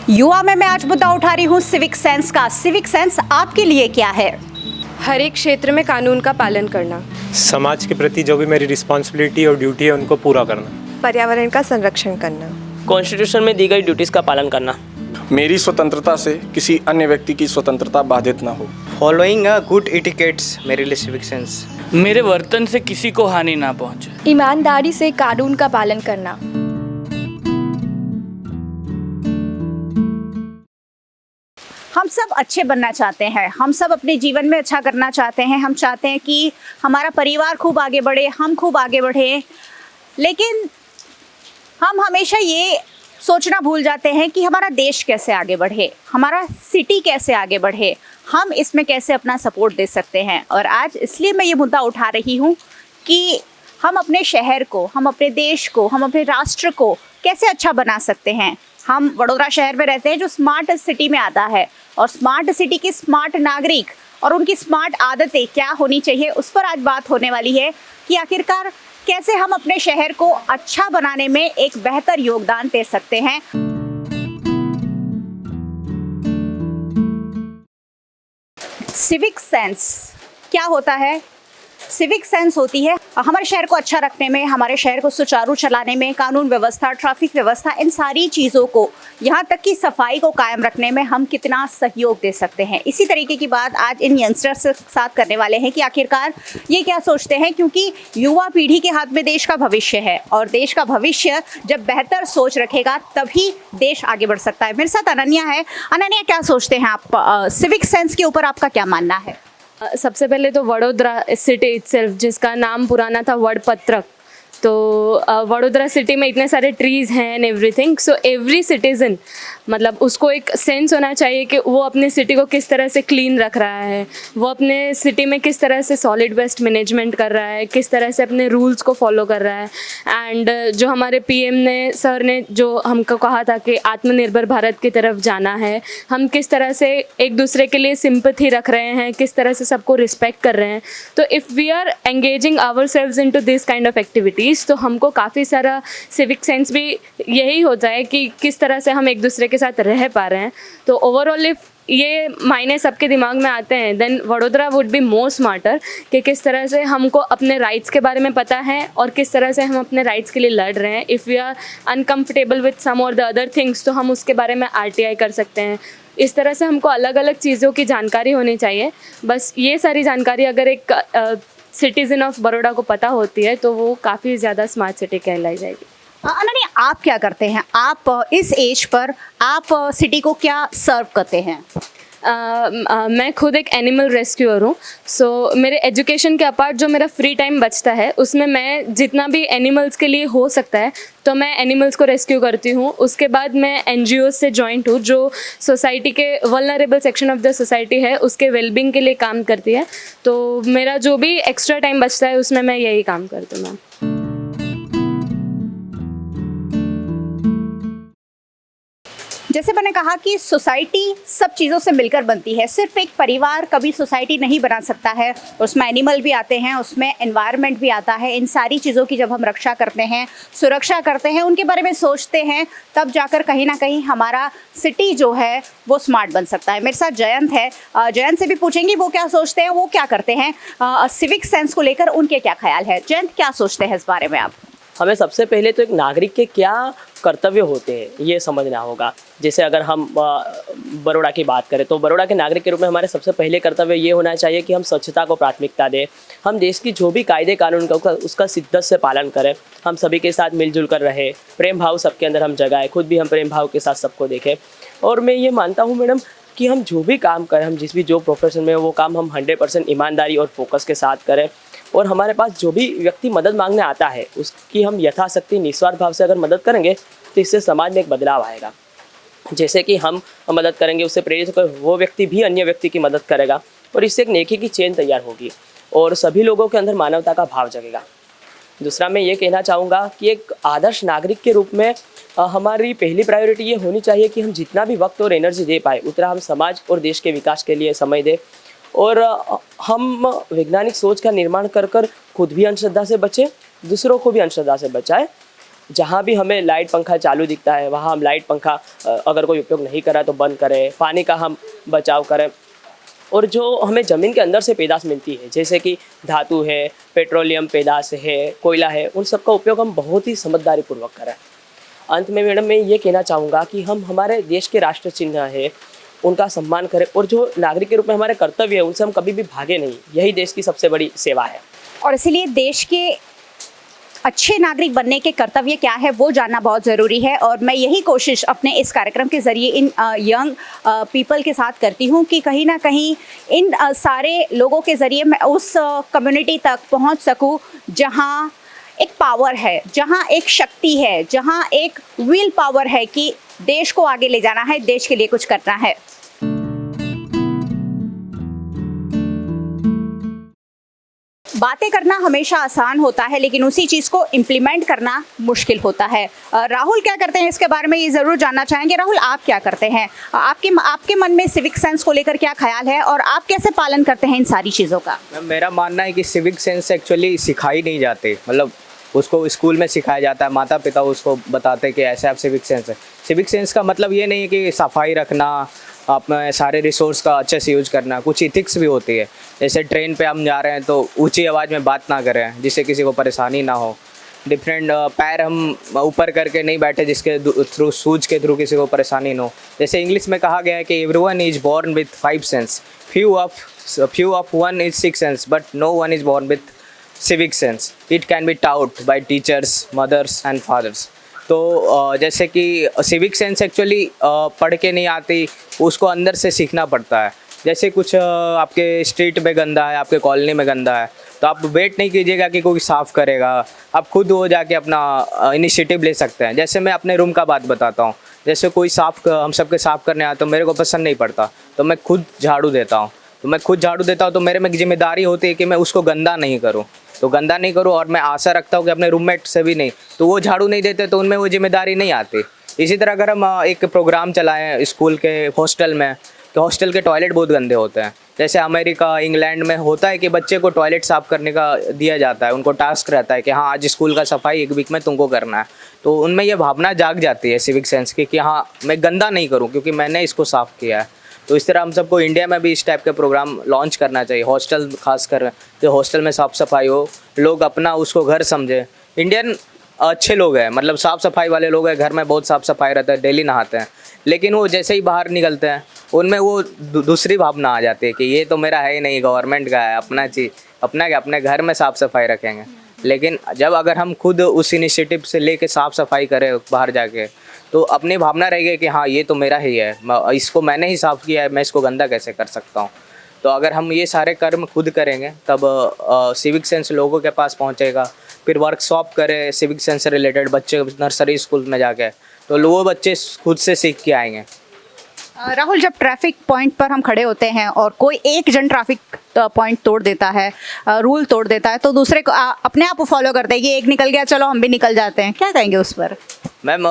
युवा में मैं आज मुद्दा उठा रही हूँ सिविक सेंस का। सिविक सेंस आपके लिए क्या है? हर एक क्षेत्र में कानून का पालन करना, समाज के प्रति जो भी मेरी रिस्पॉन्सिबिलिटी और ड्यूटी है उनको पूरा करना, पर्यावरण का संरक्षण करना, कॉन्स्टिट्यूशन में दी गई ड्यूटीज़ का पालन करना, मेरी स्वतंत्रता से किसी अन्य व्यक्ति की स्वतंत्रता बाधित न हो, फॉलोइंग अ गुड इटिकेट्स मेरे लिए सिविक सेंस, मेरे वर्तन से किसी को हानि ना पहुंचे, ईमानदारी से कानून का पालन करना। हम सब अच्छे बनना चाहते हैं, हम सब अपने जीवन में अच्छा करना चाहते हैं। हम चाहते हैं कि हमारा परिवार खूब आगे बढ़े, हम खूब आगे बढ़े, लेकिन हम हमेशा ये सोचना भूल जाते हैं कि हमारा देश कैसे आगे बढ़े, हमारा सिटी कैसे आगे बढ़े, हम इसमें कैसे अपना सपोर्ट दे सकते हैं। और आज इसलिए मैं ये मुद्दा उठा रही हूँ कि हम अपने शहर को, हम अपने देश को, हम अपने राष्ट्र को कैसे अच्छा बना सकते हैं। हम वडोदरा शहर में रहते हैं जो स्मार्ट सिटी में आता है, और स्मार्ट सिटी के स्मार्ट नागरिक और उनकी स्मार्ट आदतें क्या होनी चाहिए, उस पर आज बात होने वाली है कि आखिरकार कैसे हम अपने शहर को अच्छा बनाने में एक बेहतर योगदान दे सकते हैं। सिविक सेंस क्या होता है? सिविक सेंस होती है हमारे शहर को अच्छा रखने में, हमारे शहर को सुचारू चलाने में, कानून व्यवस्था, ट्रैफिक व्यवस्था, इन सारी चीज़ों को, यहाँ तक कि सफाई को कायम रखने में हम कितना सहयोग दे सकते हैं। इसी तरीके की बात आज इन यंगस्टर्स के साथ करने वाले हैं कि आखिरकार ये क्या सोचते हैं, क्योंकि युवा पीढ़ी के हाथ में देश का भविष्य है, और देश का भविष्य जब बेहतर सोच रखेगा तभी देश आगे बढ़ सकता है। मेरे साथ अनन्या है। अनन्या, क्या सोचते हैं आप, सिविक सेंस के ऊपर आपका क्या मानना है? सबसे पहले तो वडोदरा सिटी इटसेल्फ, जिसका नाम पुराना था वडपत्रक, तो वडोदरा सिटी में इतने सारे ट्रीज़ हैं and everything, so every citizen मतलब उसको एक सेंस होना चाहिए कि वो अपने सिटी को किस तरह से क्लीन रख रहा है, वो अपने सिटी में किस तरह से सॉलिड वेस्ट मैनेजमेंट कर रहा है, किस तरह से अपने रूल्स को फॉलो कर रहा है। एंड जो हमारे पीएम ने, सर ने जो हमको कहा था कि आत्मनिर्भर भारत की तरफ जाना है, हम किस तरह से एक दूसरे के लिए सिंपैथी रख रहे हैं, किस तरह से सबको रिस्पेक्ट कर रहे हैं। तो if we are engaging ourselves into this kind of activities, तो हमको काफ़ी सारा सिविक सेंस भी यही होता है कि किस तरह से हम एक दूसरे के साथ रह पा रहे हैं। तो ओवरऑल इफ ये मायने सबके दिमाग में आते हैं, then Vadodara would be more smarter कि किस तरह से हमको अपने राइट्स के बारे में पता है और किस तरह से हम अपने राइट्स के लिए लड़ रहे हैं। If we are uncomfortable with some और द अदर थिंग्स, तो हम उसके बारे में आरटीआई कर सकते हैं। इस तरह से हमको अलग अलग चीज़ों की जानकारी होनी चाहिए। बस ये सारी जानकारी अगर एक सिटीज़न ऑफ बड़ौदा को पता होती है तो वो काफ़ी ज़्यादा स्मार्ट सिटी कहलाई जाएगी। अनन्या, आप क्या करते हैं? आप इस एज पर आप सिटी को क्या सर्व करते हैं? मैं खुद एक एनिमल रेस्क्यूअर हूँ। सो मेरे एजुकेशन के अपार्ट जो मेरा फ्री टाइम बचता है उसमें मैं जितना भी एनिमल्स के लिए हो सकता है तो मैं एनिमल्स को रेस्क्यू करती हूँ। उसके बाद मैं एनजीओ से जॉइंट हूँ जो सोसाइटी के vulnerable section of the society है उसके वेलबींग के लिए काम करती है। तो मेरा जो भी एक्स्ट्रा टाइम बचता है उसमें मैं यही काम करती हूँ मैम। जैसे मैंने कहा कि सोसाइटी सब चीज़ों से मिलकर बनती है। सिर्फ एक परिवार कभी सोसाइटी नहीं बना सकता है, उसमें एनिमल भी आते हैं, उसमें एनवायरनमेंट भी आता है। इन सारी चीज़ों की जब हम रक्षा करते हैं, सुरक्षा करते हैं, उनके बारे में सोचते हैं, तब जाकर कहीं ना कहीं हमारा सिटी जो है वो स्मार्ट बन सकता है। मेरे साथ जयंत है, जयंत से भी पूछेंगे वो क्या सोचते हैं, वो क्या करते हैं, सिविक सेंस को लेकर उनके क्या ख्याल है। जयंत, क्या सोचते हैं इस बारे में आप? हमें सबसे पहले तो एक नागरिक के क्या कर्तव्य होते हैं ये समझना होगा। जैसे अगर हम बड़ौदा की बात करें तो बड़ौदा के नागरिक के रूप में हमारे सबसे पहले कर्तव्य ये होना चाहिए कि हम स्वच्छता को प्राथमिकता दें। हम देश की जो भी कायदे कानून का उसका शिद्दत से पालन करें। हम सभी के साथ मिलजुल कर रहे, प्रेम भाव सबके अंदर हम जगाएं, खुद भी हम प्रेम भाव के साथ सबको देखें। और मैं ये मानता हूँ मैडम कि हम जो भी काम करें, हम जिस भी जो प्रोफेशन में वो काम हम 100% ईमानदारी और फोकस के साथ करें। और हमारे पास जो भी व्यक्ति मदद मांगने आता है उसकी हम यथाशक्ति निस्वार्थ भाव से अगर मदद करेंगे तो इससे समाज में एक बदलाव आएगा। जैसे कि हम मदद करेंगे, उससे प्रेरित होकर वो व्यक्ति भी अन्य व्यक्ति की मदद करेगा और इससे एक नेकी की चेन तैयार होगी और सभी लोगों के अंदर मानवता का भाव जगेगा। दूसरा मैं ये कहना चाहूँगा कि एक आदर्श नागरिक के रूप में हमारी पहली प्रायोरिटी ये होनी चाहिए कि हम जितना भी वक्त और एनर्जी दे पाए उतना हम समाज और देश के विकास के लिए समय दें। और हम वैज्ञानिक सोच का निर्माण कर खुद भी अंधश्रद्धा से बचें, दूसरों को भी अंधश्रद्धा से बचाएं जहाँ भी हमें लाइट पंखा चालू दिखता है वहाँ हम लाइट पंखा अगर कोई उपयोग नहीं कर रहा तो बंद करें, पानी का हम बचाव करें। और जो हमें ज़मीन के अंदर से पैदाश मिलती है जैसे कि धातु है, पेट्रोलियम पैदाश है, कोयला है, उन सब का उपयोग हम बहुत ही समझदारी पूर्वक करें। अंत में मैडम मैं ये कहना चाहूँगा कि हम हमारे देश के राष्ट्र चिन्ह है उनका सम्मान करें और जो नागरिक के रूप में हमारे कर्तव्य है उनसे हम कभी भी भागे नहीं। यही देश की सबसे बड़ी सेवा है। और इसीलिए देश के अच्छे नागरिक बनने के कर्तव्य क्या है वो जानना बहुत ज़रूरी है। और मैं यही कोशिश अपने इस कार्यक्रम के ज़रिए इन यंग पीपल के साथ करती हूँ कि कहीं ना कहीं इन सारे लोगों के ज़रिए मैं उस कम्युनिटी तक पहुँच सकूँ जहाँ एक पावर है, जहाँ एक शक्ति है, जहाँ एक विल पावर है कि देश को आगे ले जाना है, देश के लिए कुछ करना है। बातें करना हमेशा आसान होता है लेकिन उसी चीज़ को इम्प्लीमेंट करना मुश्किल होता है। राहुल क्या करते हैं इसके बारे में ये ज़रूर जानना चाहेंगे। राहुल, आप क्या करते हैं? आपके मन में सिविक सेंस को लेकर क्या ख्याल है और आप कैसे पालन करते हैं इन सारी चीज़ों का? मेरा मानना है कि सिविक सेंस एक्चुअली सिखाई नहीं जाते, मतलब उसको स्कूल में सिखाया जाता है, माता पिता उसको बताते हैं कि ऐसे आप सिविक सेंस है। सिविक सेंस का मतलब ये नहीं है कि सफाई रखना, अपने सारे रिसोर्स का अच्छे से यूज करना, कुछ इथिक्स भी होती है। जैसे ट्रेन पे हम जा रहे हैं तो ऊंची आवाज़ में बात ना करें जिससे किसी को परेशानी ना हो। डिफरेंट पैर हम ऊपर करके नहीं बैठे जिसके थ्रू सूज के थ्रू किसी को परेशानी ना हो। जैसे इंग्लिश में कहा गया है कि everyone is born with 5 sense, few of one is 6 sense, but no one is born with civic sense. It can be taught by teachers, mothers and fathers. तो जैसे कि सिविक सेंस एक्चुअली पढ़ के नहीं आती, उसको अंदर से सीखना पड़ता है। जैसे कुछ आपके स्ट्रीट में गंदा है, आपके कॉलोनी में गंदा है, तो आप वेट नहीं कीजिएगा कि कोई साफ़ करेगा, आप खुद हो जाके अपना इनिशिएटिव ले सकते हैं। जैसे मैं अपने रूम का बात बताता हूँ, जैसे कोई हम सबके साफ़ करने आया तो मेरे को पसंद नहीं पड़ता तो मैं खुद झाड़ू देता हूँ। तो मेरे में जिम्मेदारी होती है कि मैं उसको गंदा नहीं करूँ, और मैं आशा रखता हूँ कि अपने रूममेट से भी नहीं, तो वो झाड़ू नहीं देते तो उनमें वो जिम्मेदारी नहीं आती। इसी तरह अगर हम एक प्रोग्राम चलाएं स्कूल के हॉस्टल में, तो हॉस्टल के टॉयलेट बहुत गंदे होते हैं। जैसे अमेरिका, इंग्लैंड में होता है कि बच्चे को टॉयलेट साफ़ करने का दिया जाता है, उनको टास्क रहता है कि हाँ आज स्कूल का सफाई 1 वीक में तुमको करना है। तो उनमें ये भावना जाग जाती है सिविक सेंस की कि हाँ मैं गंदा नहीं करूँ क्योंकि मैंने इसको साफ़ किया है। तो इस तरह हम सबको इंडिया में भी इस टाइप के प्रोग्राम लॉन्च करना चाहिए। हॉस्टल खासकर जो हॉस्टल में साफ़ सफाई हो, लोग अपना उसको घर समझे। इंडियन अच्छे लोग हैं, मतलब साफ़ सफाई वाले लोग हैं, घर में बहुत साफ़ सफाई रहता है, डेली नहाते हैं, लेकिन वो जैसे ही बाहर निकलते हैं उनमें वो दूसरी भावना आ जाती है कि ये तो मेरा है ही नहीं, गवर्नमेंट का है, अपना चीज़ अपने घर में साफ़ सफाई रखेंगे। लेकिन जब अगर हम खुद उस इनिशिएटिव से लेके साफ़ सफाई करें बाहर जाके, तो अपनी भावना रहेगी कि हाँ ये तो मेरा ही है, इसको मैंने ही साफ़ किया है, मैं इसको गंदा कैसे कर सकता हूँ। तो अगर हम ये सारे कर्म खुद करेंगे तब सिविक सेंस लोगों के पास पहुँचेगा। फिर वर्कशॉप करें सिविक सेंस से रिलेटेड, बच्चे नर्सरी स्कूल में जाके, तो वो बच्चे खुद से सीख के आएंगे। राहुल, जब ट्रैफिक पॉइंट पर हम खड़े होते हैं और कोई एक जन ट्रैफिक पॉइंट तोड़ देता है, रूल तोड़ देता है, तो दूसरे को अपने आप फॉलो करते हैं कि एक निकल गया चलो हम भी निकल जाते हैं, क्या कहेंगे उस पर? मैम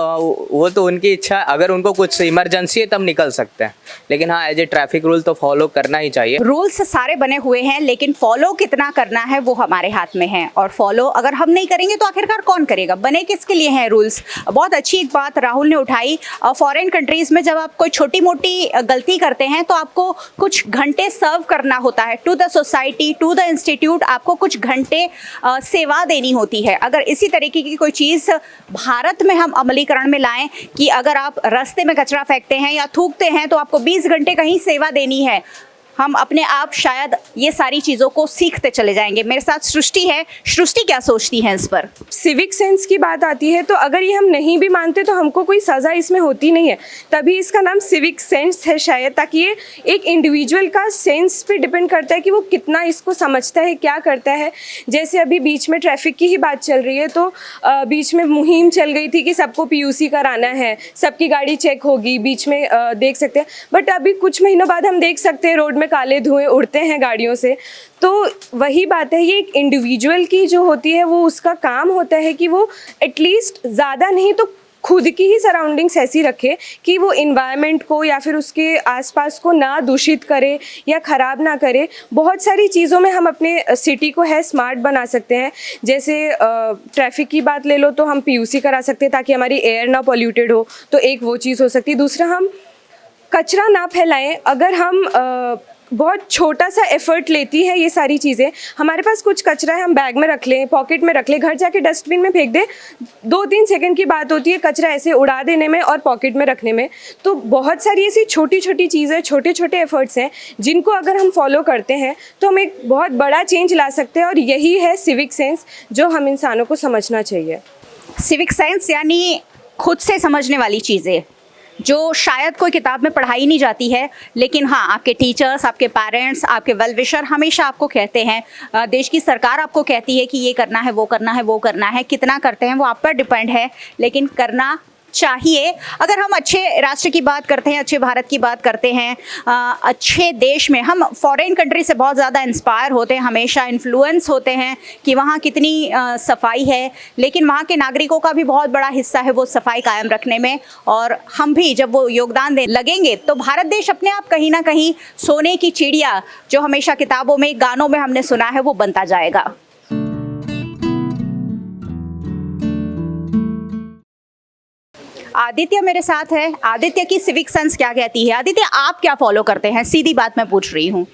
वो तो उनकी इच्छा, अगर उनको कुछ इमरजेंसी है तब निकल सकते हैं, लेकिन हाँ एज ए ट्रैफिक रूल तो फॉलो करना ही चाहिए। रूल्स सारे बने हुए हैं लेकिन फॉलो कितना करना है वो हमारे हाथ में है, और फॉलो अगर हम नहीं करेंगे तो आखिरकार कौन करेगा? बने किसके लिए हैं रूल्स? बहुत अच्छी एक बात राहुल ने उठाई। फॉरेन कंट्रीज़ में जब आप कोई छोटी मोटी गलती करते हैं तो आपको कुछ घंटे सर्व करना होता है to the society, to the institute, आपको कुछ घंटे सेवा देनी होती है। अगर इसी तरीके की कोई चीज़ भारत में हम अमलीकरण में लाएं कि अगर आप रास्ते में कचरा फेंकते हैं या थूकते हैं तो आपको 20 घंटे कहीं सेवा देनी है, हम अपने आप शायद ये सारी चीज़ों को सीखते चले जाएंगे। मेरे साथ सृष्टि है। सृष्टि क्या सोचती हैं इस पर? सिविक सेंस की बात आती है तो अगर ये हम नहीं भी मानते तो हमको कोई सज़ा इसमें होती नहीं है, तभी इसका नाम सिविक सेंस है शायद, ताकि ये एक इंडिविजुअल का सेंस पे डिपेंड करता है कि वो कितना इसको समझता है, क्या करता है। जैसे अभी बीच में ट्रैफिक की ही बात चल रही है तो बीच में मुहिम चल गई थी कि सबको PUC कराना है, सबकी गाड़ी चेक होगी, बीच में देख सकते हैं। बट अभी कुछ महीनों बाद हम देख सकते हैं रोड में काले धुएं उड़ते हैं गाड़ियों से। तो वही बात है, ये एक इंडिविजुअल की जो होती है वो उसका काम होता है कि वो एटलीस्ट ज़्यादा नहीं तो खुद की ही सराउंडिंग्स ऐसी रखे कि वो इन्वायरमेंट को या फिर उसके आसपास को ना दूषित करे या ख़राब ना करे। बहुत सारी चीज़ों में हम अपने सिटी को है स्मार्ट बना सकते हैं। जैसे ट्रैफिक की बात ले लो तो हम PUC करा सकते हैं ताकि हमारी एयर ना पॉल्यूटेड हो, तो एक वो चीज़ हो सकती है। दूसरा, हम कचरा ना फैलाएं। अगर हम बहुत छोटा सा एफर्ट लेती है ये सारी चीज़ें, हमारे पास कुछ कचरा है हम बैग में रख लें, पॉकेट में रख लें, घर जाके डस्टबिन में फेंक दें, 2-3 सेकंड की बात होती है कचरा ऐसे उड़ा देने में और पॉकेट में रखने में। तो बहुत सारी ऐसी छोटी छोटी चीज़ें, छोटे छोटे एफर्ट्स हैं जिनको अगर हम फॉलो करते हैं तो हम एक बहुत बड़ा चेंज ला सकते हैं, और यही है सिविक सेंस जो हम इंसानों को समझना चाहिए। सिविक साइंस यानी खुद से समझने वाली चीज़ें जो शायद कोई किताब में पढ़ाई नहीं जाती है, लेकिन हाँ आपके टीचर्स, आपके पेरेंट्स, आपके वेल विशर हमेशा आपको कहते हैं, देश की सरकार आपको कहती है कि ये करना है, वो करना है, वो करना है। कितना करते हैं वो आप पर डिपेंड है, लेकिन करना चाहिए। अगर हम अच्छे राष्ट्र की बात करते हैं, अच्छे भारत की बात करते हैं, अच्छे देश में, हम फॉरेन कंट्री से बहुत ज़्यादा इंस्पायर होते हैं, हमेशा इन्फ्लुएंस होते हैं कि वहाँ कितनी सफाई है, लेकिन वहाँ के नागरिकों का भी बहुत बड़ा हिस्सा है वो सफाई कायम रखने में। और हम भी जब वो योगदान देने लगेंगे तो भारत देश अपने आप कहीं ना कहीं सोने की चिड़िया जो हमेशा किताबों में, गानों में हमने सुना है, वो बनता जाएगा। आदित्य मेरे साथ है। आदित्य की सिविक सेंस क्या कहती है? आदित्य, आप क्या फॉलो करते हैं? सीधी बात मैं पूछ रही हूँ।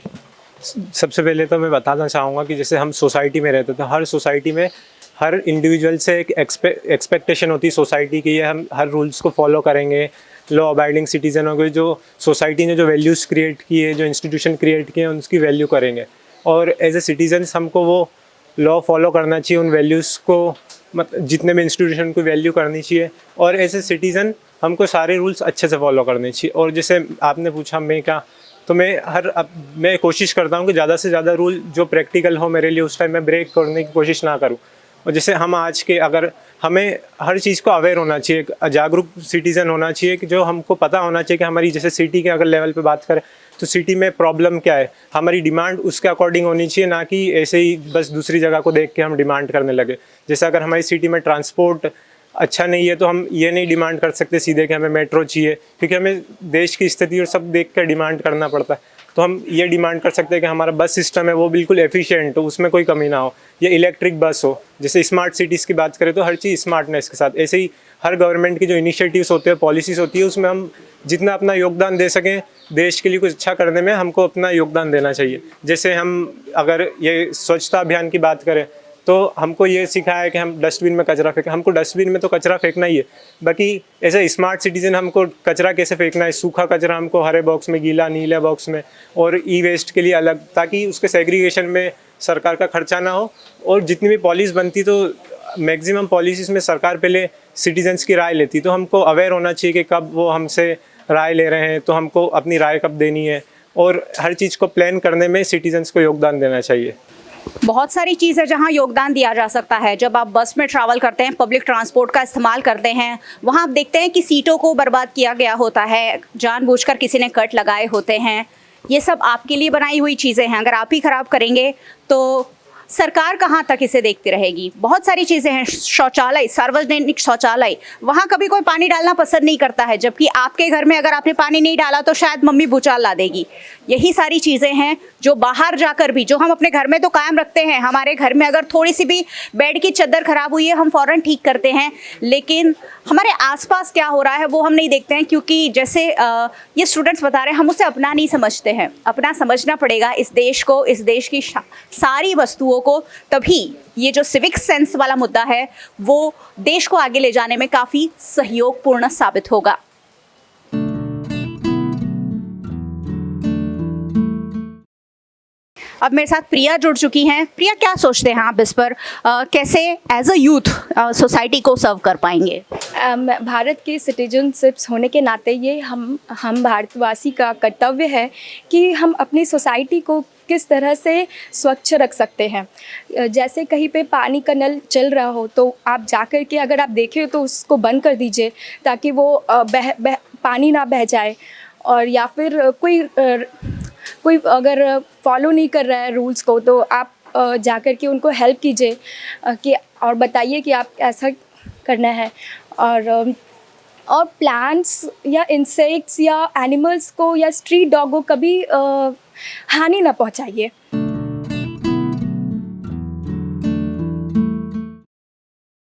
सबसे पहले तो मैं बताना चाहूँगा कि जैसे हम सोसाइटी में रहते थे, हर सोसाइटी में हर इंडिविजुअल से एक एक्सपेक्टेशन होती है सोसाइटी की, ये हम हर रूल्स को फॉलो करेंगे। लॉ अबाइडिंग सिटीजनों के जो सोसाइटी ने जो वैल्यूज़ क्रिएट किए, जो इंस्टीट्यूशन क्रिएट किए, उसकी वैल्यू करेंगे। और एज ए सिटीजन्स हमको वो लॉ फॉलो करना चाहिए, उन वैल्यूज़ को जितने भी इंस्टीट्यूशन को वैल्यू करनी चाहिए। और एज ए सिटीज़न हमको सारे रूल्स अच्छे से फॉलो करने चाहिए। और जैसे आपने पूछा मैं क्या, तो मैं कोशिश करता हूँ कि ज़्यादा से ज़्यादा रूल जो प्रैक्टिकल हो मेरे लिए, उस टाइम मैं ब्रेक करने की कोशिश ना करूँ। और जैसे हम आज के, अगर हमें हर चीज़ को अवेयर होना चाहिए, जागरूक सिटीज़न होना चाहिए कि जो हमको पता होना चाहिए कि हमारी, जैसे सिटी के अगर लेवल पे बात करें तो सिटी में प्रॉब्लम क्या है, हमारी डिमांड उसके अकॉर्डिंग होनी चाहिए, ना कि ऐसे ही बस दूसरी जगह को देख के हम डिमांड करने लगे। जैसे अगर हमारी सिटी में ट्रांसपोर्ट अच्छा नहीं है तो हम ये नहीं डिमांड कर सकते सीधे कि हमें मेट्रो चाहिए, क्योंकि हमें देश की स्थिति और सब देख कर डिमांड करना पड़ता है। तो हम ये डिमांड कर सकते हैं कि हमारा बस सिस्टम है वो बिल्कुल एफिशिएंट हो, उसमें कोई कमी ना हो, या इलेक्ट्रिक बस हो। जैसे स्मार्ट सिटीज़ की बात करें तो हर चीज़ स्मार्टनेस के साथ, ऐसे ही हर गवर्नमेंट की जो इनिशिएटिव्स होते हैं, पॉलिसीज़ होती है, उसमें हम जितना अपना योगदान दे सकें, देश के लिए कुछ अच्छा करने में हमको अपना योगदान देना चाहिए। जैसे हम अगर ये स्वच्छता अभियान की बात करें तो हमको ये सिखाया है कि हम डस्टबिन में कचरा फेंकें। हमको डस्टबिन में तो कचरा फेंकना ही है, बाकी ऐसे स्मार्ट सिटीजन हमको कचरा कैसे फेंकना है, सूखा कचरा हमको हरे बॉक्स में, गीला नीले बॉक्स में, और ई-वेस्ट के लिए अलग, ताकि उसके सेग्रीगेशन में सरकार का खर्चा ना हो। और जितनी भी पॉलिसी बनती तो मैक्सिमम पॉलिसीज़ में सरकार पहले सिटीजन्स की राय लेती, तो हमको अवेयर होना चाहिए कि कब वो हमसे राय ले रहे हैं, तो हमको अपनी राय कब देनी है। और हर चीज़ को प्लान करने में सिटीजन्स को योगदान देना चाहिए। बहुत सारी चीज़ है जहाँ योगदान दिया जा सकता है। जब आप बस में ट्रैवल करते हैं, पब्लिक ट्रांसपोर्ट का इस्तेमाल करते हैं, वहाँ आप देखते हैं कि सीटों को बर्बाद किया गया होता है, जानबूझकर किसी ने कट लगाए होते हैं। ये सब आपके लिए बनाई हुई चीज़ें हैं। अगर आप ही ख़राब करेंगे तो सरकार कहाँ तक इसे देखती रहेगी। बहुत सारी चीज़ें हैं, शौचालय, सार्वजनिक शौचालय, वहाँ कभी कोई पानी डालना पसंद नहीं करता है, जबकि आपके घर में अगर आपने पानी नहीं डाला तो शायद मम्मी भूचाल ला देगी। यही सारी चीज़ें हैं जो बाहर जाकर भी, जो हम अपने घर में तो कायम रखते हैं, हमारे घर में अगर थोड़ी सी भी बेड की चद्दर खराब हुई है हम फ़ौरन ठीक करते हैं, लेकिन हमारे आसपास क्या हो रहा है वो हम नहीं देखते हैं। क्योंकि जैसे ये स्टूडेंट्स बता रहे हैं, हम उसे अपना नहीं समझते हैं। अपना समझना पड़ेगा इस देश को, इस देश की सारी वस्तुओं को, तभी ये जो सिविक सेंस वाला मुद्दा है वो देश को आगे ले जाने में काफ़ी सहयोगपूर्ण साबित होगा। अब मेरे साथ प्रिया जुड़ चुकी हैं। प्रिया, क्या सोचते हैं आप इस पर, कैसे एज अ यूथ सोसाइटी को सर्व कर पाएंगे? भारत के सिटीजनशिप्स होने के नाते ये हम भारतवासी का कर्तव्य है कि हम अपनी सोसाइटी को किस तरह से स्वच्छ रख सकते हैं। जैसे कहीं पे पानी का नल चल रहा हो तो आप जाकर के अगर आप देखें तो उसको बंद कर दीजिए, ताकि वो पानी ना बह जाए। और या फिर कोई अगर फॉलो नहीं कर रहा है रूल्स को तो आप जाकर के उनको हेल्प कीजिए कि और बताइए कि आप ऐसा करना है। और और प्लांट्स या इंसेक्ट्स या एनिमल्स को या स्ट्रीट डॉग को कभी हानि ना पहुंचाइए।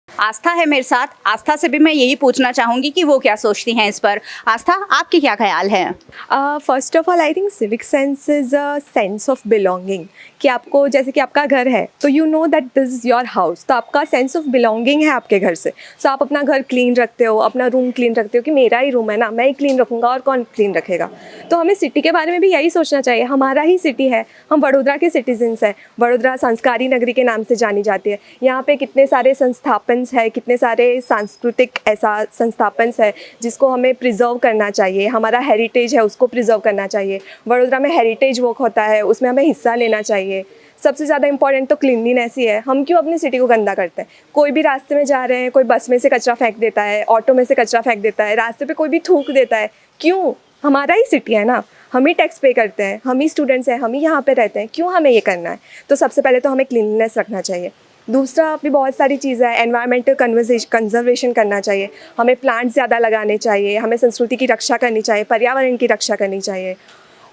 आस्था है मेरे साथ, आस्था से भी मैं यही पूछना चाहूँगी कि वो क्या सोचती हैं इस पर। आस्था, आपके क्या ख्याल है? First of all I think civic sense is a sense of belonging, कि आपको जैसे कि आपका घर है तो you know that this is your house, तो आपका सेंस ऑफ बिलोंगिंग है आपके घर से। सो आप अपना घर क्लीन रखते हो, अपना रूम क्लीन रखते हो कि मेरा ही रूम है ना, मैं ही क्लीन रखूँगा और कौन क्लीन रखेगा। तो हमें सिटी के बारे में भी यही सोचना चाहिए, हमारा ही सिटी है, हम वडोदरा के सिटीजन्स हैं। वडोदरा संस्कारी नगरी के नाम से जानी जाती है। यहाँ पे कितने सारे संस्थापन है, कितने सारे सांस्कृतिक ऐसा संस्थापन है जिसको हमें प्रिजर्व करना चाहिए। हमारा हेरिटेज है, उसको प्रिजर्व करना चाहिए। वडोदरा में हेरिटेज वॉक होता है, उसमें हमें हिस्सा लेना चाहिए। सबसे ज़्यादा इंपॉर्टेंट तो क्लीनलीनेस ही है। हम क्यों अपनी सिटी को गंदा करते हैं? कोई भी रास्ते में जा रहे हैं, कोई बस में से कचरा फेंक देता है, ऑटो में से कचरा फेंक देता है, रास्ते पे कोई भी थूक देता है। क्यों? हमारा ही सिटी है ना, हम ही टैक्स पे करते हैं, हम ही स्टूडेंट्स हैं, हम ही यहाँ पे रहते हैं, क्यों हमें ये करना है? तो सबसे पहले तो हमें क्लीनलीनेस रखना चाहिए। दूसरा भी बहुत सारी चीज़ें हैं, एनवायरमेंटल कंजर्वेशन करना चाहिए, हमें प्लांट्स ज़्यादा लगाने चाहिए, हमें संस्कृति की रक्षा करनी चाहिए, पर्यावरण की रक्षा करनी चाहिए।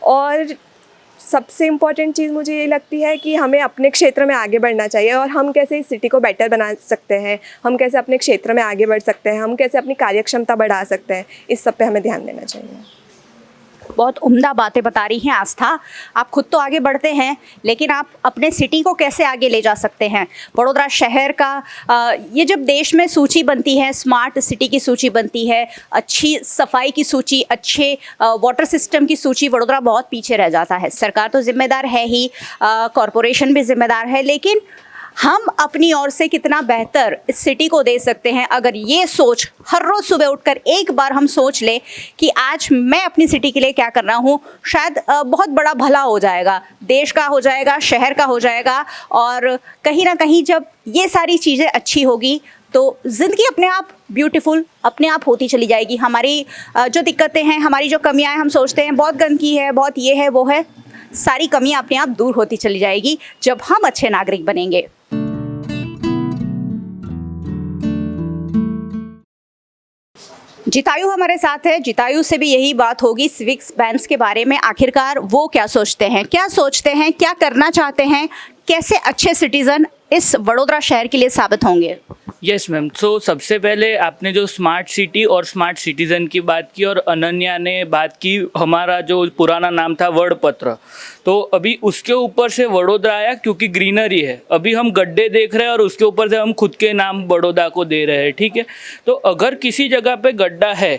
और सबसे इम्पॉर्टेंट चीज़ मुझे ये लगती है कि हमें अपने क्षेत्र में आगे बढ़ना चाहिए। और हम कैसे इस सिटी को बेटर बना सकते हैं, हम कैसे अपने क्षेत्र में आगे बढ़ सकते हैं, हम कैसे अपनी कार्यक्षमता बढ़ा सकते हैं, इस सब पे हमें ध्यान देना चाहिए। बहुत उम्दा बातें बता रही हैं आस्था। आप खुद तो आगे बढ़ते हैं, लेकिन आप अपने सिटी को कैसे आगे ले जा सकते हैं? वडोदरा शहर का ये जब देश में सूची बनती है, स्मार्ट सिटी की सूची बनती है, अच्छी सफाई की सूची, अच्छे वाटर सिस्टम की सूची, वडोदरा बहुत पीछे रह जाता है। सरकार तो जिम्मेदार है ही, कॉरपोरेशन भी जिम्मेदार है, लेकिन हम अपनी ओर से कितना बेहतर इस सिटी को दे सकते हैं, अगर ये सोच हर रोज़ सुबह उठकर एक बार हम सोच ले कि आज मैं अपनी सिटी के लिए क्या कर रहा हूँ, शायद बहुत बड़ा भला हो जाएगा, देश का हो जाएगा, शहर का हो जाएगा। और कहीं ना कहीं जब ये सारी चीज़ें अच्छी होगी तो ज़िंदगी अपने आप ब्यूटीफुल अपने आप होती चली जाएगी। हमारी जो दिक्कतें हैं, हमारी जो कमियाँ हैं, हम सोचते हैं बहुत गंदगी है, बहुत ये है वो है, सारी कमियाँ अपने आप दूर होती चली जाएगी जब हम अच्छे नागरिक बनेंगे। जितायु हमारे साथ है, जितायु से भी यही बात होगी सिविक सेंस के बारे में। आखिरकार वो क्या सोचते हैं, क्या सोचते हैं, क्या करना चाहते हैं, कैसे अच्छे सिटीजन इस वडोदरा शहर के लिए साबित होंगे? यस मैम, सो सबसे पहले आपने जो स्मार्ट सिटी और स्मार्ट सिटीज़न की बात की और अनन्या ने बात की हमारा जो पुराना नाम था वड़पत्र, तो अभी उसके ऊपर से वडोदरा आया क्योंकि ग्रीनरी है। अभी हम गड्ढे देख रहे हैं और उसके ऊपर से हम खुद के नाम बड़ौदा को दे रहे हैं, ठीक है। तो अगर किसी जगह पे गड्ढा है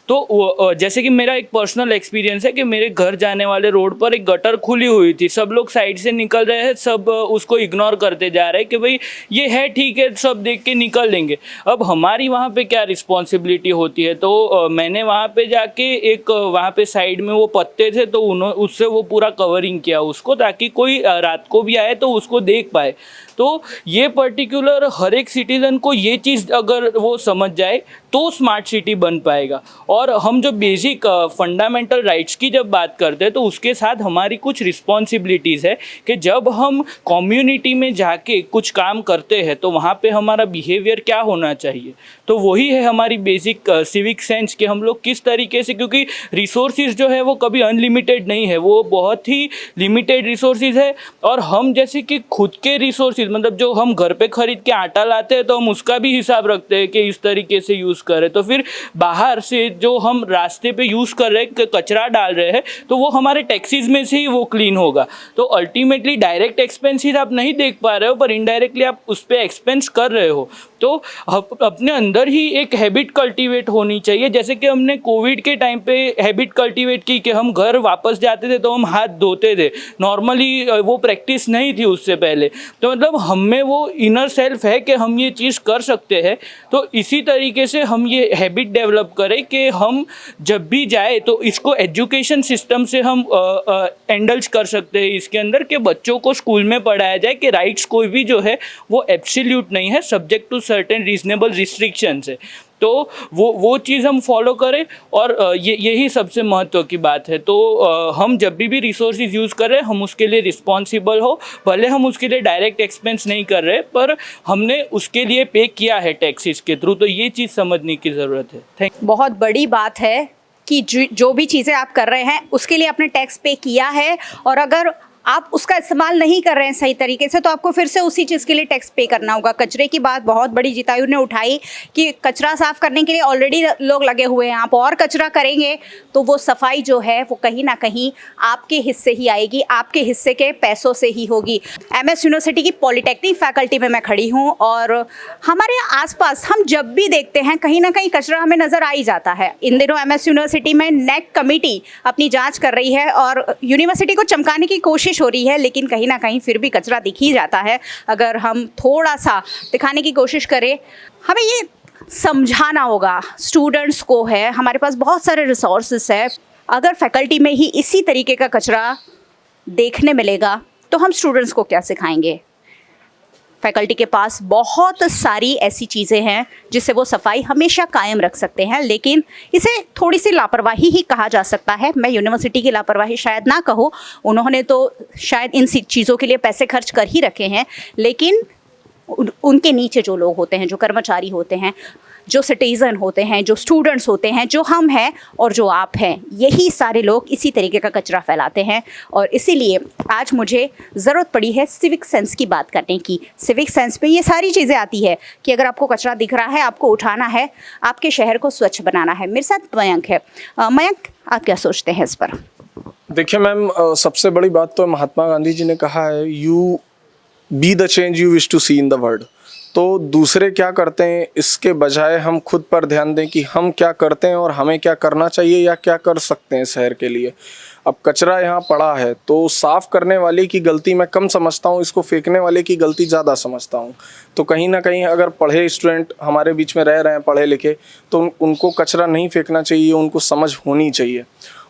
तो जैसे कि मेरा एक पर्सनल एक्सपीरियंस है कि मेरे घर जाने वाले रोड पर एक गटर खुली हुई थी, सब लोग साइड से निकल रहे हैं, सब उसको इग्नोर करते जा रहे हैं कि भाई ये है ठीक है, सब देख के निकल लेंगे। अब हमारी वहाँ पे क्या रिस्पॉन्सिबिलिटी होती है? तो मैंने वहाँ पे जाके एक वहाँ पे साइड में वो पत्ते थे तो उससे वो पूरा कवरिंग किया उसको, ताकि कोई रात को भी आए तो उसको देख पाए। तो ये पर्टिकुलर हर एक सिटीज़न को ये चीज़ अगर वो समझ जाए तो स्मार्ट सिटी बन पाएगा। और हम जो बेसिक फंडामेंटल राइट्स की जब बात करते हैं तो उसके साथ हमारी कुछ रिस्पॉन्सिबिलिटीज़ है कि जब हम कम्युनिटी में जाके कुछ काम करते हैं तो वहाँ पे हमारा बिहेवियर क्या होना चाहिए। तो वही है हमारी बेसिक सिविक सेंस कि हम लोग किस तरीके से, क्योंकि रिसोर्सेज जो है वो कभी अनलिमिटेड नहीं है, वो बहुत ही लिमिटेड रिसोर्सेज है। और हम जैसे कि खुद के रिसोर्सेज, मतलब जो हम घर पे खरीद के आटा लाते हैं तो हम उसका भी हिसाब रखते हैं कि इस तरीके से यूज़ करें। तो फिर बाहर से जो हम रास्ते पे यूज़ कर रहे हैं, कचरा डाल रहे हैं, तो वो हमारे टैक्सीज में से ही वो क्लीन होगा। तो अल्टीमेटली डायरेक्ट एक्सपेंसेस आप नहीं देख पा रहे हो, पर इनडायरेक्टली आप उस पर एक्सपेंस कर रहे हो। तो अपने अंदर ही एक हैबिट कल्टीवेट होनी चाहिए, जैसे कि हमने कोविड के टाइम पे हैबिट कल्टीवेट की कि हम घर वापस जाते थे तो हम हाथ धोते थे। नॉर्मली वो प्रैक्टिस नहीं थी उससे पहले। तो मतलब हम में वो इनर सेल्फ है कि हम ये चीज़ कर सकते हैं। तो इसी तरीके से हम ये हैबिट डेवलप करें कि हम जब भी जाए तो इसको एजुकेशन सिस्टम से हम एंडल्ज कर सकते हैं इसके अंदर, कि बच्चों को स्कूल में पढ़ाया जाए कि राइट्स कोई भी जो है वो एब्सोल्यूट नहीं है, subject to certain reasonable restrictions है। तो वो चीज़ हम फॉलो करें और यही सबसे महत्व की बात है। तो हम जब भी रिसोर्सेज यूज़ कर रहे हैं हम उसके लिए रिस्पॉन्सिबल हो, भले हम उसके लिए डायरेक्ट एक्सपेंस नहीं कर रहे पर हमने उसके लिए पे किया है टैक्सेस के थ्रू, तो ये चीज़ समझने की ज़रूरत है। Thank you. बहुत बड़ी बात है कि जो भी चीज़ें आप कर रहे हैं उसके लिए आपने टैक्स पे किया है, और अगर आप उसका इस्तेमाल नहीं कर रहे हैं सही तरीके से तो आपको फिर से उसी चीज़ के लिए टैक्स पे करना होगा। कचरे की बात बहुत बड़ी जितायु ने उठाई कि कचरा साफ़ करने के लिए ऑलरेडी लोग लगे हुए हैं, आप और कचरा करेंगे तो वो सफाई जो है वो कहीं ना कहीं आपके हिस्से ही आएगी, आपके हिस्से के पैसों से ही होगी। MS यूनिवर्सिटी की पॉलिटेक्निक फैकल्टी में मैं खड़ी हूँ और हमारे आसपास हम जब भी देखते हैं कहीं ना कहीं कचरा हमें नज़र आ ही जाता है। इन दिनों MS यूनिवर्सिटी में नेक कमेटी अपनी जाँच कर रही है और यूनिवर्सिटी को चमकाने की कोशिश हो रही है, लेकिन कहीं ना कहीं फिर भी कचरा दिख ही जाता है। अगर हम थोड़ा सा दिखाने की कोशिश करें, हमें ये समझाना होगा स्टूडेंट्स को है, हमारे पास बहुत सारे रिसोर्सेस है, अगर फैकल्टी में ही इसी तरीके का कचरा देखने मिलेगा तो हम स्टूडेंट्स को क्या सिखाएंगे। फैकल्टी के पास बहुत सारी ऐसी चीज़ें हैं जिससे वो सफाई हमेशा कायम रख सकते हैं, लेकिन इसे थोड़ी सी लापरवाही ही कहा जा सकता है। मैं यूनिवर्सिटी की लापरवाही शायद ना कहूँ, उन्होंने तो शायद इन चीज़ों के लिए पैसे खर्च कर ही रखे हैं, लेकिन उनके नीचे जो लोग होते हैं, जो कर्मचारी होते हैं, जो सिटीज़न होते हैं, जो स्टूडेंट्स होते हैं, जो हम हैं और जो आप हैं, यही सारे लोग इसी तरीके का कचरा फैलाते हैं। और इसीलिए आज मुझे ज़रूरत पड़ी है सिविक सेंस की बात करने की। सिविक सेंस में ये सारी चीज़ें आती है कि अगर आपको कचरा दिख रहा है, आपको उठाना है, आपके शहर को स्वच्छ बनाना है। मेरे साथ मयंक है। मयंक, आप क्या सोचते हैं इस पर? देखिए मैम, सबसे बड़ी बात तो महात्मा गांधी जी ने कहा है, you be the change you wish to see in the world. तो दूसरे क्या करते हैं इसके बजाय हम खुद पर ध्यान दें कि हम क्या करते हैं और हमें क्या करना चाहिए या क्या कर सकते हैं शहर के लिए। अब कचरा यहाँ पड़ा है तो साफ़ करने वाले की गलती मैं कम समझता हूँ, इसको फेंकने वाले की गलती ज़्यादा समझता हूँ। तो कहीं ना कहीं अगर पढ़े स्टूडेंट हमारे बीच में रह रहे हैं, पढ़े लिखे, तो उनको कचरा नहीं फेंकना चाहिए, उनको समझ होनी चाहिए।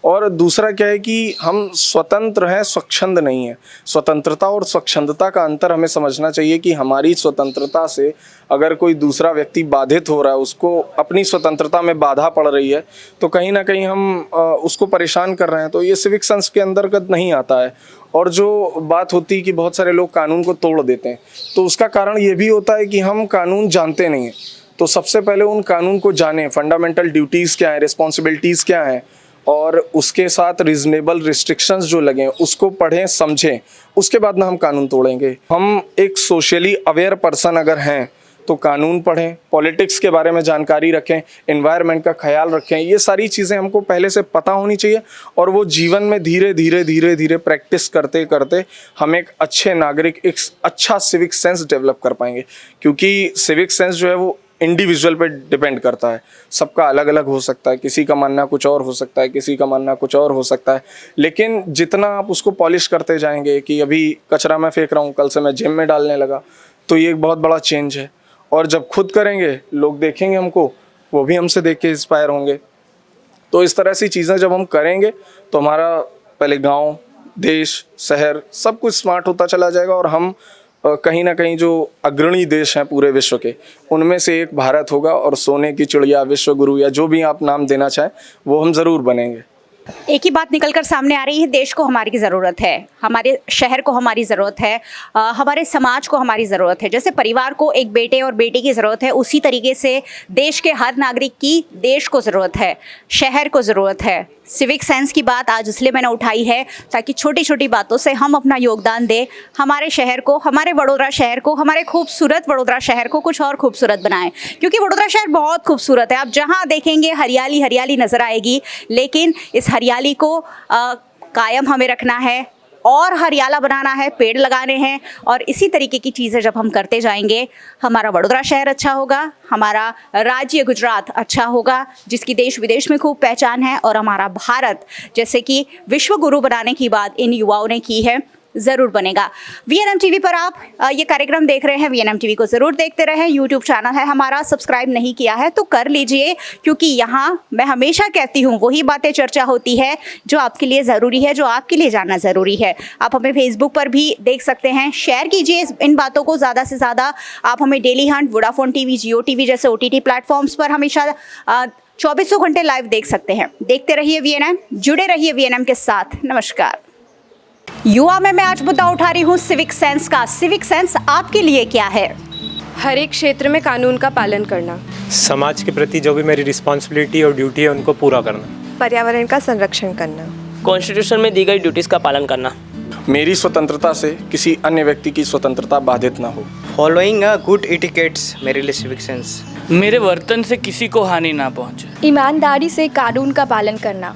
और दूसरा क्या है कि हम स्वतंत्र हैं, स्वच्छंद नहीं है। स्वतंत्रता और स्वच्छंदता का अंतर हमें समझना चाहिए कि हमारी स्वतंत्रता से अगर कोई दूसरा व्यक्ति बाधित हो रहा है, उसको अपनी स्वतंत्रता में बाधा पड़ रही है, तो कहीं ना कहीं हम उसको परेशान कर रहे हैं। तो ये सिविक सेंस के अंतर्गत नहीं आता है। और जो बात होती है कि बहुत सारे लोग कानून को तोड़ देते हैं, तो उसका कारण ये भी होता है कि हम कानून जानते नहीं हैं। तो सबसे पहले उन कानून को जानें, फंडामेंटल ड्यूटीज़ क्या है, रिस्पॉन्सिबिलिटीज़ क्या हैं, और उसके साथ रीजनेबल रिस्ट्रिक्शंस जो लगे उसको पढ़ें, समझें, उसके बाद ना हम कानून तोड़ेंगे। हम एक सोशली अवेयर पर्सन अगर हैं तो कानून पढ़ें, पॉलिटिक्स के बारे में जानकारी रखें, एनवायरनमेंट का ख्याल रखें। ये सारी चीज़ें हमको पहले से पता होनी चाहिए और वो जीवन में धीरे धीरे प्रैक्टिस करते करते हम एक अच्छे नागरिक, एक अच्छा सिविक सेंस डेवलप कर पाएंगे। क्योंकि सिविक सेंस जो है वो इंडिविजुअल पे डिपेंड करता है, सबका अलग अलग हो सकता है, किसी का मानना कुछ और हो सकता है, किसी का मानना कुछ और हो सकता है। लेकिन जितना आप उसको पॉलिश करते जाएंगे कि अभी कचरा मैं फेंक रहा हूँ, कल से मैं जिम में डालने लगा, तो ये एक बहुत बड़ा चेंज है। और जब खुद करेंगे, लोग देखेंगे हमको, वो भी हमसे देख के इंस्पायर होंगे। तो इस तरह सी चीज़ें जब हम करेंगे तो हमारा पहले गाँव, देश, शहर सब कुछ स्मार्ट होता चला जाएगा और हम कहीं ना कहीं जो अग्रणी देश हैं पूरे विश्व के, उनमें से एक भारत होगा। और सोने की चिड़िया, विश्व गुरु या जो भी आप नाम देना चाहें, वो हम ज़रूर बनेंगे। एक ही बात निकलकर सामने आ रही है, देश को हमारी ज़रूरत है, हमारे शहर को हमारी ज़रूरत है, हमारे समाज को हमारी ज़रूरत है। जैसे परिवार को एक बेटे और बेटी की ज़रूरत है, उसी तरीके से देश के हर नागरिक की देश को ज़रूरत है, शहर को ज़रूरत है। सिविक सेंस की बात आज इसलिए मैंने उठाई है ताकि छोटी छोटी बातों से हम अपना योगदान दें, हमारे शहर को, हमारे वडोदरा शहर को, हमारे खूबसूरत वडोदरा शहर को कुछ और खूबसूरत बनाएं। क्योंकि वडोदरा शहर बहुत खूबसूरत है, आप जहां देखेंगे हरियाली हरियाली नज़र आएगी, लेकिन इस हरियाली को कायम हमें रखना है और हरियाला बनाना है, पेड़ लगाने हैं। और इसी तरीके की चीज़ें जब हम करते जाएंगे, हमारा वडोदरा शहर अच्छा होगा, हमारा राज्य गुजरात अच्छा होगा, जिसकी देश विदेश में खूब पहचान है, और हमारा भारत, जैसे कि विश्व गुरु बनाने की बात इन युवाओं ने की है, ज़रूर बनेगा। VNM TV पर आप ये कार्यक्रम देख रहे हैं, VNM TV को ज़रूर देखते रहें। यूट्यूब चैनल है हमारा, सब्सक्राइब नहीं किया है तो कर लीजिए, क्योंकि यहाँ मैं हमेशा कहती हूँ वही बातें चर्चा होती है जो आपके लिए ज़रूरी है, जो आपके लिए जानना ज़रूरी है। आप हमें फेसबुक पर भी देख सकते हैं, शेयर कीजिए इन बातों को ज़्यादा से ज़्यादा। आप हमें डेली हंट, वोडाफोन TV, जियो TV जैसे OTT प्लेटफॉर्म्स पर हमेशा 24 घंटे लाइव देख सकते हैं। देखते रहिए VNM, जुड़े रहिए VNM के साथ। नमस्कार। युवा में मैं आज मुद्दा उठा रही हूँ सिविक सेंस का। सिविक सेंस आपके लिए क्या है? हर एक क्षेत्र में कानून का पालन करना, समाज के प्रति जो भी मेरी रिस्पॉन्सिबिलिटी और ड्यूटी है उनको पूरा करना, पर्यावरण का संरक्षण करना, कॉन्स्टिट्यूशन में दी गई ड्यूटीज़ का पालन करना, मेरी स्वतंत्रता से किसी अन्य व्यक्ति की स्वतंत्रता बाधित ना हो, फॉलोइंग अ गुड इटिकेट्स मेरे लिए सिविक सेंस। मेरे वर्तन से किसी को हानि ना पहुंचे, ईमानदारी से कानून का पालन करना,